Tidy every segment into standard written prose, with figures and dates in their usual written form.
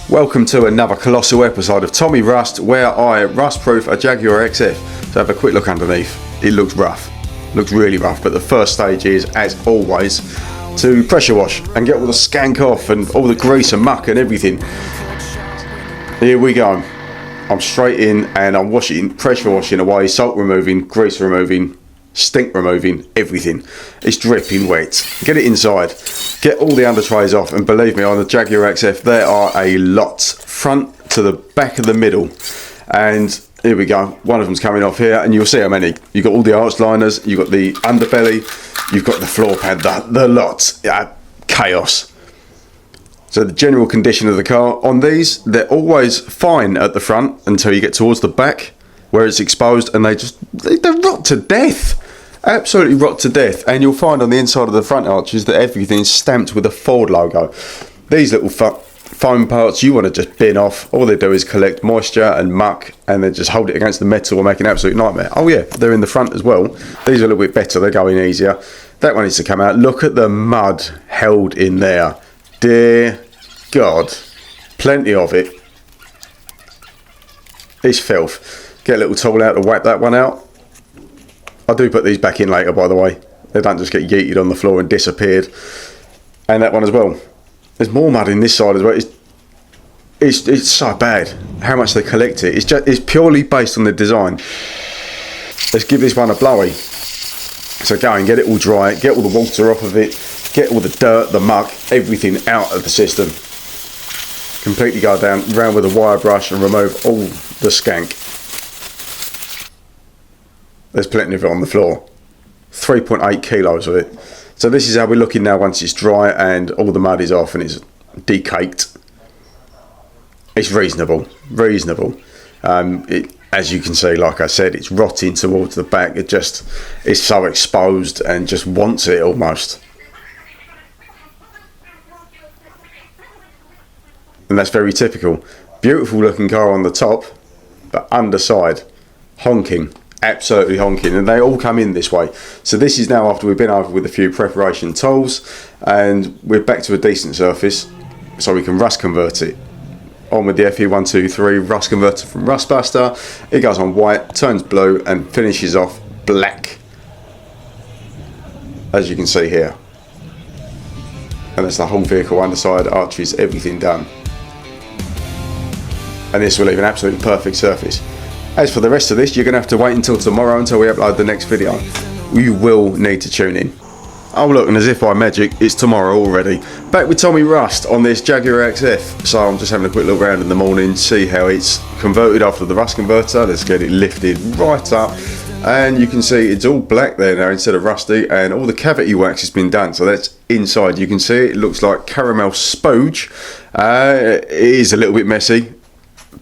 Welcome to another colossal episode of Tommy Rust, where I rust-proof a Jaguar XF. So have a quick look underneath. It looks rough, looks really rough, but the first stage is, as always, to pressure wash and get all the skank off and all the grease and muck and everything. Here we go. I'm straight in and I'm washing, pressure washing away, salt removing, grease removing, stink removing, everything. It's dripping wet. Get it inside, get all the under trays off, and believe me, on the Jaguar XF there are a lot, front to the back of the middle. And here we go, one of them's coming off here, and you'll see how many. You've got all the arch liners, you've got the underbelly, you've got the floor pad, the lot. Chaos. So the general condition of the car on these, they're always fine at the front until you get towards the back where it's exposed, and they rot to death. Absolutely rot to death. And you'll find on the inside of the front arches that everything's stamped with a Ford logo. These little foam parts you want to just bin off. All they do is collect moisture and muck, and then just hold it against the metal and make an absolute nightmare. Oh yeah, they're in the front as well. These are a little bit better, they're going easier. That one needs to come out. Look at the mud held in there. Dear God, plenty of it. It's filth. Get a little tool out to wipe that one out. I do put these back in later, by the way. They don't just get yeeted on the floor and disappeared. And that one as well. There's more mud in this side as well. It's so bad how much they collect it. It's purely based on the design. Let's give this one a blowy. So go and get it all dry, get all the water off of it, get all the dirt, the muck, everything out of the system. Completely go down round with a wire brush and remove all the skank. There's plenty of it on the floor. 3.8 kilos of it. So this is how we're looking now once it's dry and all the mud is off and it's decaked. It's reasonable. As you can see, like I said, it's rotting towards the back. It's so exposed and just wants it almost. And that's very typical. Beautiful looking car on the top, but underside, honking. Absolutely honking, and they all come in this way. So this is now after we've been over with a few preparation tools, and we're back to a decent surface, so we can rust convert it. On with the FE123 rust converter from Rustbuster. It goes on white, turns blue, and finishes off black, as you can see here. And that's the whole vehicle, underside, arches, everything done. And this will leave an absolutely perfect surface. As for the rest of this, you're going to have to wait until tomorrow until we upload the next video. You will need to tune in. Oh look, and as if by magic, it's tomorrow already. Back with Tommy Rust on this Jaguar XF. So I'm just having a quick look around in the morning, see how it's converted after the rust converter. Let's get it lifted right up. And you can see it's all black there now instead of rusty, and all the cavity wax has been done. So that's inside. You can see it looks like caramel spooge. It is a little bit messy,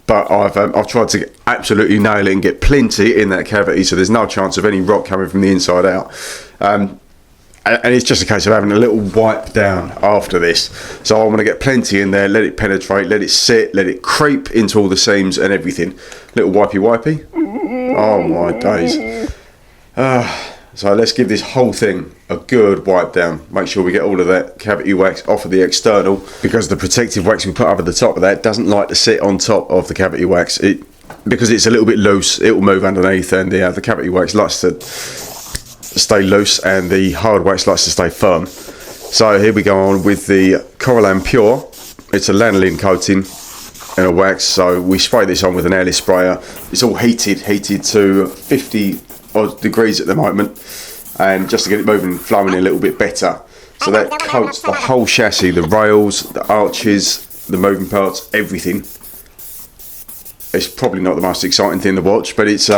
but I've tried to absolutely nail it and get plenty in that cavity, so there's no chance of any rot coming from the inside out. And it's just a case of having a little wipe down after this. So I want to get plenty in there, let it penetrate, let it sit, let it creep into all the seams and everything. Little wipey. Oh my days. So let's give this whole thing a good wipe down. Make sure we get all of that cavity wax off of the external, because the protective wax we put over the top of that doesn't like to sit on top of the cavity wax. Because it's a little bit loose, it will move underneath, and the cavity wax likes to stay loose and the hard wax likes to stay firm. So here we go on with the Coralline Pure. It's a lanolin coating and a wax, so we spray this on with an airless sprayer. It's all heated to 50 odd degrees at the moment, and just to get it moving and flowing a little bit better. So that coats the whole chassis, the rails, the arches, the moving parts, everything. It's probably not the most exciting thing to watch, but it's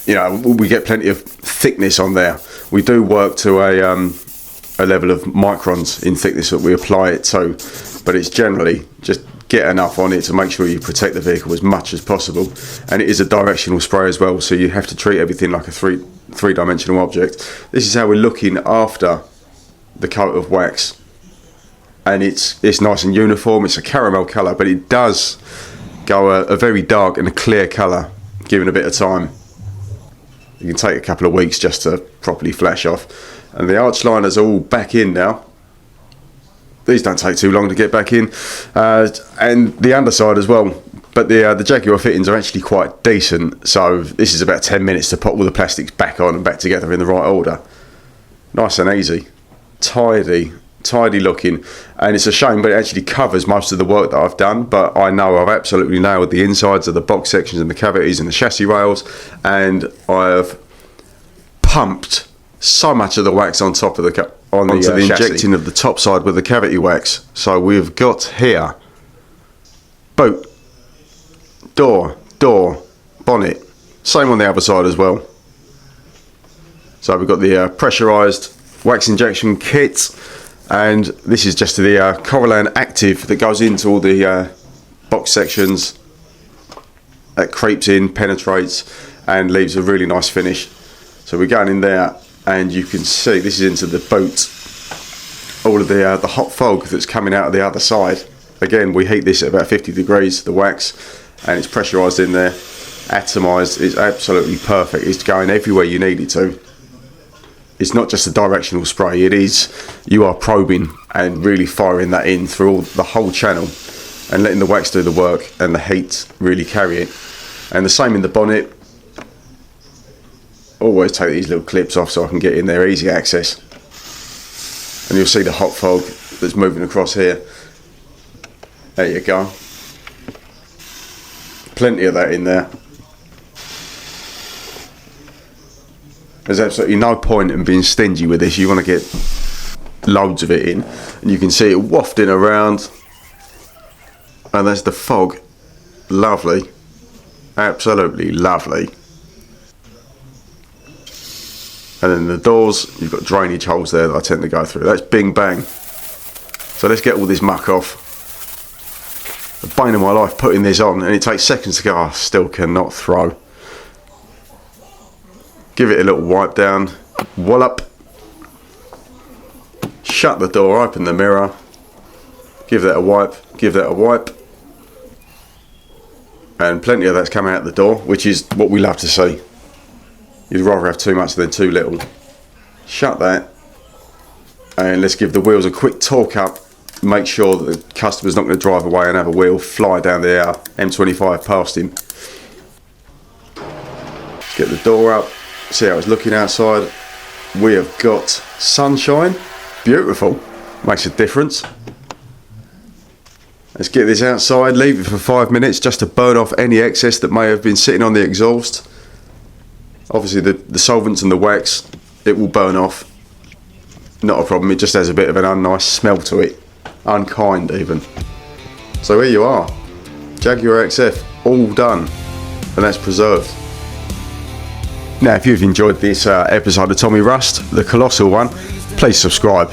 you know, we get plenty of thickness on there. We do work to a level of microns in thickness that we apply it to, but it's generally just get enough on it to make sure you protect the vehicle as much as possible. And it is a directional spray as well, so you have to treat everything like a three-dimensional object. This is how we're looking after the coat of wax, and it's nice and uniform. It's a caramel colour, but it does go a very dark and a clear colour given a bit of time. You can take a couple of weeks just to properly flash off. And the arch liners are all back in now. These don't take too long to get back in, and the underside as well. But the Jaguar fittings are actually quite decent, so this is about 10 minutes to put all the plastics back on and back together in the right order. Nice and easy, tidy looking, and it's a shame, but it actually covers most of the work that I've done. But I know I've absolutely nailed the insides of the box sections and the cavities and the chassis rails, and I've pumped so much of the wax on top of the onto the injecting of the top side with the cavity wax. So we've got here boot, door, bonnet, same on the other side as well. So we've got the pressurized wax injection kit, and this is just the Corallan Active that goes into all the box sections, that creeps in, penetrates, and leaves a really nice finish. So we're going in there, and you can see this is into the boot, all of the hot fog that's coming out of the other side. Again, we heat this at about 50 degrees, the wax, and it's pressurized in there, atomized. It's absolutely perfect. It's going everywhere you need it to. It's not just a directional spray, it is, you are probing and really firing that in through the whole channel and letting the wax do the work and the heat really carry it. And the same in the bonnet. Always take these little clips off so I can get in there, easy access. And you'll see the hot fog that's moving across here. There you go. Plenty of that in there. There's absolutely no point in being stingy with this. You want to get loads of it in, and you can see it wafting around, and there's the fog. Lovely, absolutely lovely. And then the doors, you've got drainage holes there that I tend to go through. That's bing bang. So let's get all this muck off. The bane of my life putting this on, and it takes seconds to go. I still cannot throw. Give it a little wipe down, wallop, shut the door, open the mirror, give that a wipe, and plenty of that's coming out the door, which is what we love to see. You'd rather have too much than too little. Shut that, and let's give the wheels a quick torque up, make sure that the customer's not going to drive away and have a wheel fly down the M25 past him. Let's get the door up. See how it's looking outside. We have got sunshine. Beautiful. Makes a difference. Let's get this outside, leave it for 5 minutes just to burn off any excess that may have been sitting on the exhaust. Obviously the solvents and the wax, it will burn off. Not a problem, it just has a bit of an unnice smell to it. Unkind even. So here you are. Jaguar XF, all done. And that's preserved. Now, if you've enjoyed this episode of Tommy Rust, the colossal one, please subscribe.